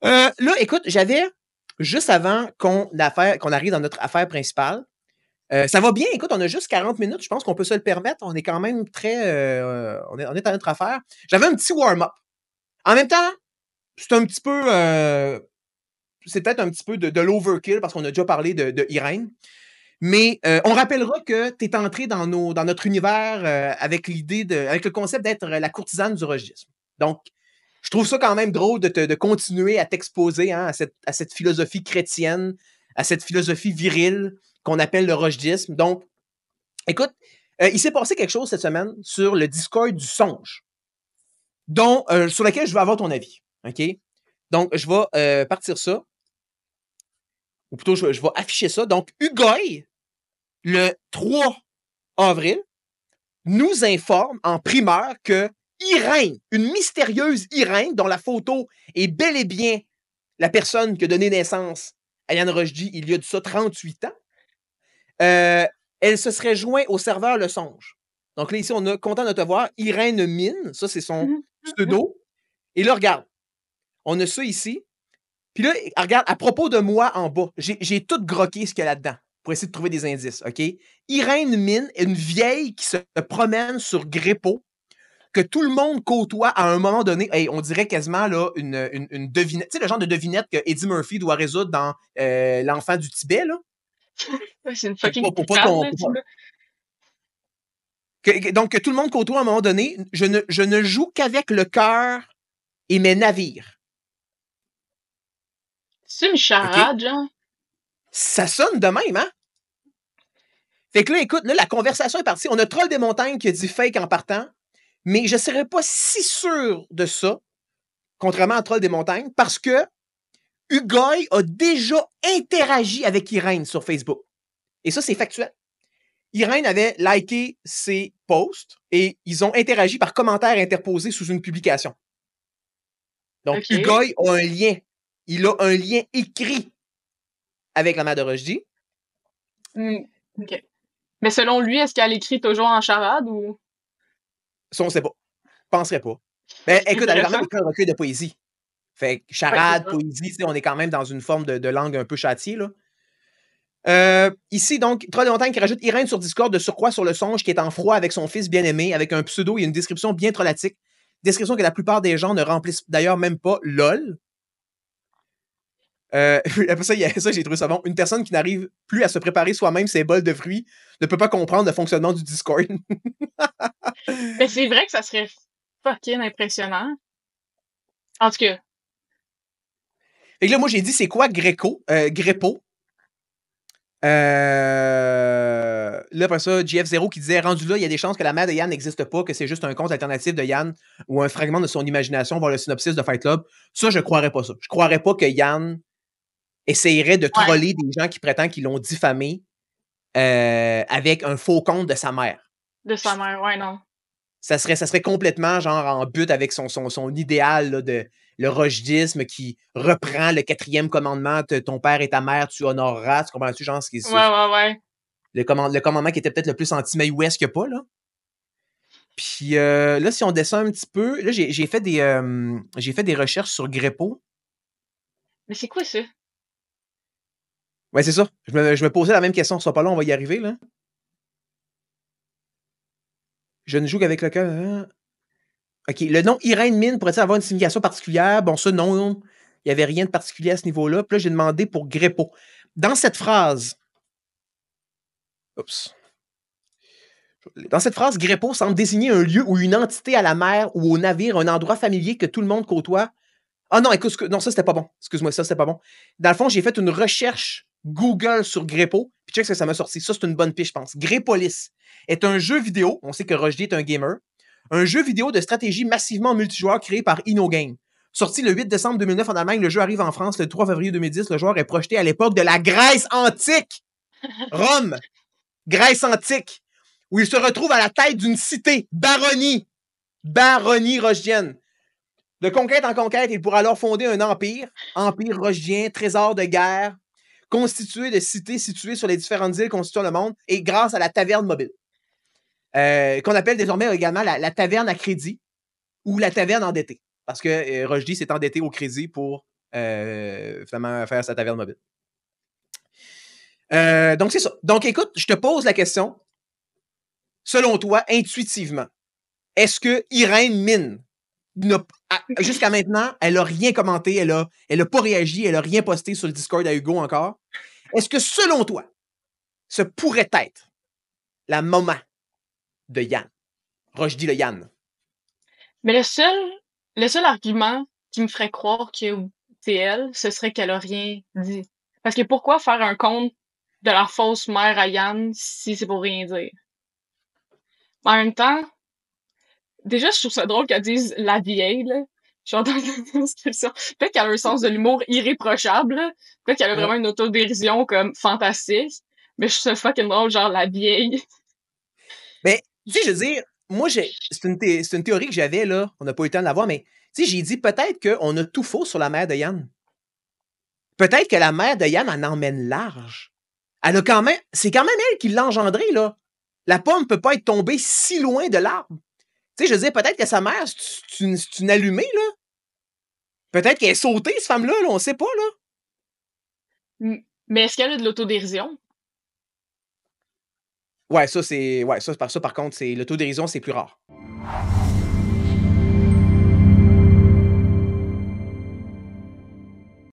Là, écoute, j'avais, juste avant qu'on arrive dans notre affaire principale, ça va bien, écoute, on a juste 40 minutes, je pense qu'on peut se le permettre. On est quand même très. On est à notre affaire. J'avais un petit warm-up. En même temps, c'est un petit peu. C'est peut-être un petit peu de l'overkill parce qu'on a déjà parlé de Irène. Mais on rappellera que tu es entré dans notre univers avec avec le concept d'être la courtisane du regisme. Donc, je trouve ça quand même drôle de continuer à t'exposer à cette philosophie chrétienne, à cette philosophie virile qu'on appelle le rojdisme. Donc, écoute, il s'est passé quelque chose cette semaine sur le Discord du songe, sur lequel je veux avoir ton avis. OK? Donc, je vais partir ça. Ou plutôt, je vais afficher ça. Donc, Ugoy, le 3 avril, nous informe en primeur que Irène, une mystérieuse Irène, dont la photo est bel et bien la personne qui a donné naissance à Yann Rochdy il y a de ça 38 ans, elle se serait jointe au serveur Le Songe. Donc là, ici, on a content de te voir. Irène Mine, ça, c'est son pseudo. Et là, regarde, on a ça ici. Puis là, regarde, à propos de moi en bas, j'ai tout groqué ce qu'il y a là-dedans pour essayer de trouver des indices, OK? Irène Mine est une vieille qui se promène sur Gréppo, que tout le monde côtoie à un moment donné. Hey, on dirait quasiment là, une devinette. Tu sais, le genre de devinette que Eddie Murphy doit résoudre dans L'Enfant du Tibet, là. C'est une fucking pour pas qu'on. Donc, que tout le monde côtoie à un moment donné, je ne joue qu'avec le cœur et mes navires. C'est une charade, okay? Genre? Ça sonne de même, hein? Fait que là, écoute, là, la conversation est partie. On a Troll des Montagnes qui a dit fake en partant, mais je ne serais pas si sûr de ça, contrairement à Troll des Montagnes, parce que Ugoy a déjà interagi avec Irène sur Facebook. Et ça, c'est factuel. Irène avait liké ses posts et ils ont interagi par commentaire interposé sous une publication. Donc, okay. Ugoy a un lien. Il a un lien écrit avec la mère de Rochdy. OK. Mais selon lui, est-ce qu'elle écrit toujours en charade ou? Ça, on ne sait pas. Je penserais pas. Mais écoute, elle a quand même écrit un recueil de poésie. Fait que charade, poésie, on est quand même dans une forme de langue un peu châtiée, là. Ici, donc, Troll de Montagne qui rajoute Irène sur Discord de surcroît sur le songe qui est en froid avec son fils bien-aimé, avec un pseudo et une description bien trollatique. Description que la plupart des gens ne remplissent d'ailleurs même pas. LOL. Après ça, j'ai trouvé ça bon. Une personne qui n'arrive plus à se préparer soi-même ses bols de fruits ne peut pas comprendre le fonctionnement du Discord. Mais c'est vrai que ça serait fucking impressionnant. En tout cas. Et là, moi, j'ai dit, c'est quoi Gréppo? Là, après ça, GF0 qui disait, rendu là, il y a des chances que la mère de Yann n'existe pas, que c'est juste un compte alternatif de Yann ou un fragment de son imagination voir le synopsis de Fight Club. Ça, je croirais pas ça. Je croirais pas que Yann essayerait de troller des gens qui prétendent qu'ils l'ont diffamé avec un faux compte de sa mère. De sa mère, ouais, non. Ça serait complètement genre en but avec son idéal là, de le rojdisme qui reprend le 4e commandement, ton père et ta mère, tu honoreras. Tu comprends-tu, genre, ce qui est ouais. Le commandement qui était peut-être le plus anti-May-West qu'il n'y a pas, là. Puis là, si on descend un petit peu, là, j'ai fait des recherches sur Gréppo. Mais c'est quoi ça? Ouais, c'est ça. Je me posais la même question. Sois pas là, on va y arriver, là. Je ne joue qu'avec le cœur. Hein? OK. Le nom Irène Mine pourrait-il avoir une signification particulière? Bon, ça, non. Il n'y avait rien de particulier à ce niveau-là. Puis là, j'ai demandé pour Gréppo. Dans cette phrase. Oups. Dans cette phrase, Gréppo semble désigner un lieu ou une entité à la mer ou au navire, un endroit familier que tout le monde côtoie. Ah non, écoute, non, ça, c'était pas bon. Excuse-moi, ça, c'était pas bon. Dans le fond, j'ai fait une recherche Google sur Gréppo, puis check ce que ça m'a sorti. Ça, c'est une bonne piste, je pense. Grépolis est un jeu vidéo, on sait que Rochdy est un gamer, un jeu vidéo de stratégie massivement multijoueur créé par InnoGame. Sorti le 8 décembre 2009 en Allemagne, le jeu arrive en France le 3 février 2010. Le joueur est projeté à l'époque de la Grèce antique. Rome, Grèce antique, où il se retrouve à la tête d'une cité, baronnie rochdienne. De conquête en conquête, il pourra alors fonder un empire rochdien, trésor de guerre, constitué de cités situées sur les différentes îles constituant le monde, et grâce à la taverne mobile, qu'on appelle désormais également la taverne à crédit ou la taverne endettée, parce que Rochdy s'est endetté au crédit pour finalement faire sa taverne mobile. Donc, c'est ça. Donc, écoute, je te pose la question. Selon toi, intuitivement, est-ce que Irène Mine, jusqu'à maintenant, elle a rien commenté, elle a pas réagi, elle a rien posté sur le Discord à Hugo encore. Est-ce que, selon toi, ce pourrait être la maman de Yann? Rochdy le Yann. Mais le seul argument qui me ferait croire que c'est elle, ce serait qu'elle a rien dit. Parce que pourquoi faire un compte de la fausse mère à Yann si c'est pour rien dire? En même temps, déjà, je trouve ça drôle qu'elle dise la vieille, là. Genre dans la description. Peut-être qu'elle a un sens de l'humour irréprochable, là. Peut-être qu'elle a vraiment une autodérision comme fantastique. Mais je trouve ça fucking drôle, genre la vieille. Mais, tu sais, je veux dire, moi, c'est une théorie que j'avais, là. On n'a pas eu le temps de la voir, mais, tu sais, j'ai dit peut-être qu'on a tout faux sur la mère de Yann. Peut-être que la mère de Yann en emmène large. Elle a quand même. C'est quand même elle qui l'a engendré, là. La pomme peut pas être tombée si loin de l'arbre. Tu sais, je veux dire, peut-être que sa mère, c'est une allumée, là. Peut-être qu'elle est sautée, cette femme-là, là, on sait pas, là. Mais est-ce qu'elle a de l'autodérision? Ouais, ça, par contre, l'autodérision, c'est plus rare.